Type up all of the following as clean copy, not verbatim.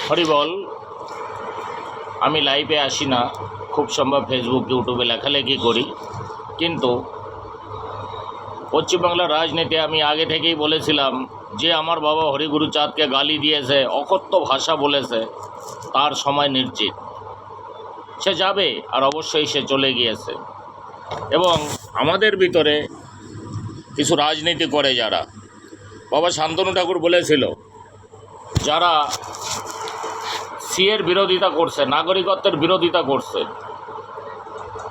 হরিবল। আমি লাইভে আসি না, খুব সম্ভব ফেসবুক ইউটিউবে লেখালেখি করি, কিন্তু পশ্চিমবাংলার রাজনীতি আমি আগে থেকেই বলেছিলাম যে আমার বাবা হরিগুরু চাঁদকে গালি দিয়েছে, অকথ্য ভাষা বলেছে, তার সময় নিশ্চিত। সে যাবে, আর অবশ্যই সে চলে গিয়েছে। এবং আমাদের ভিতরে কিছু রাজনীতি করে যারা, বাবা শান্তনু ঠাকুর বলেছিল, যারা সিএর বিরোধিতা করছে, নাগরিকত্বের বিরোধিতা করছে,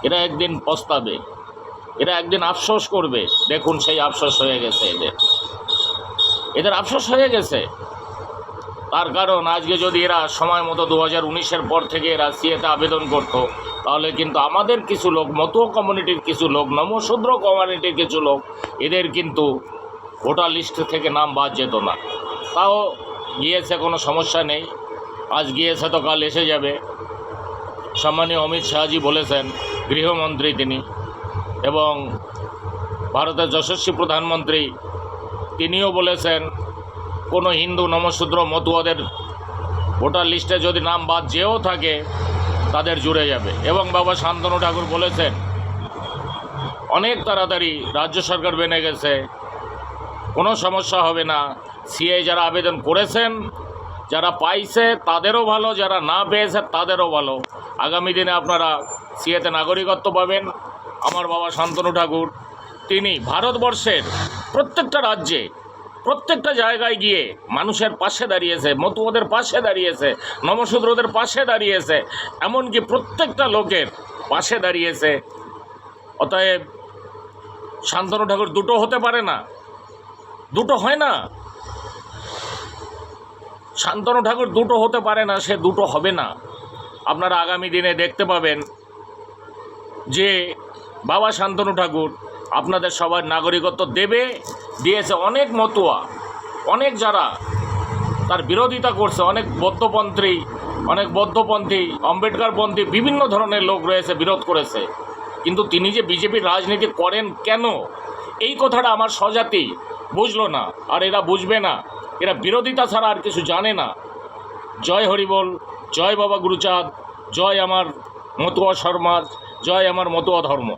এরা একদিন পস্তাবে, এরা একদিন আফসোস করবে। দেখুন, সেই আফসোস হয়ে গেছে, এদের আফসোস হয়ে গেছে। তার কারণ আজকে যদি এরা সময় মতো 2019-এর পর থেকে এরা সিএতে আবেদন করত, তাহলে কিন্তু আমাদের কিছু লোক, মতুয়া কমিউনিটির কিছু লোক, নমশূদ্র কমিউনিটির কিছু লোক, এদের কিন্তু ভোটার লিস্ট থেকে নাম বাদ যেত না। তাও গিয়েছে, কোনো সমস্যা নেই। আজ গিয়েছে তো কাল এসে যাবে। সম্মানীয় অমিত শাহজি বলেছেন, গৃহমন্ত্রী তিনি, এবং ভারতের যশস্বী প্রধানমন্ত্রী তিনিও বলেছেন, কোনো হিন্দু, নমশূদ্র, মতুয়াদের ভোটার লিস্টে যদি নাম বাদ যেও থাকে, তাদের জুড়ে যাবে। এবং বাবা শান্তনু ঠাকুর বলেছেন, অনেক তাড়াতাড়ি রাজ্য সরকার বেনে গেছে, কোনো সমস্যা হবে না। সিএ যারা আবেদন করেছেন, যারা পাইছে তাদেরও ভালো, যারা না পেয়েছে তাদেরও ভালো। আগামী দিনে আপনারা সিএতে নাগরিকত্ব পাবেন। আমার বাবা শান্তনু ঠাকুর তিনি ভারতবর্ষের প্রত্যেকটা রাজ্যে, প্রত্যেকটা জায়গায় গিয়ে মানুষের পাশে দাঁড়িয়েছে, মতুয়াদের পাশে দাঁড়িয়েছে, নমশূদ্রদের পাশে দাঁড়িয়েছে, এমনকি প্রত্যেকটা লোকের পাশে দাঁড়িয়েছে। অতএব শান্তনু ঠাকুর দুটো হতে পারে না, দুটো হয় না। শান্তনু ঠাকুর দুটো হতে পারে না, সে দুটো হবে না। আপনারা আগামী দিনে দেখতে পাবেন যে বাবা শান্তনু ঠাকুর আপনাদের সবার নাগরিকত্ব দেবে, দিয়েছে। অনেক মতুয়া, অনেক যারা তার বিরোধিতা করছে, অনেক বৌদ্ধপন্থী, আম্বেদকরপন্থী, বিভিন্ন ধরনের লোক রয়েছে, বিরোধ করেছে। কিন্তু তিনি যে বিজেপির রাজনীতি করেন কেন, এই কথাটা আমার স্বজাতি বুঝলো না, আর এরা বুঝবে না। এরা বিরোধিতা ছাড়া আর কিছু জানে না। জয় হরিবল, জয় বাবা গুরুচাঁদ, জয় আমার মতুয়া সমাজ, জয় আমার মতুয়া ধর্ম।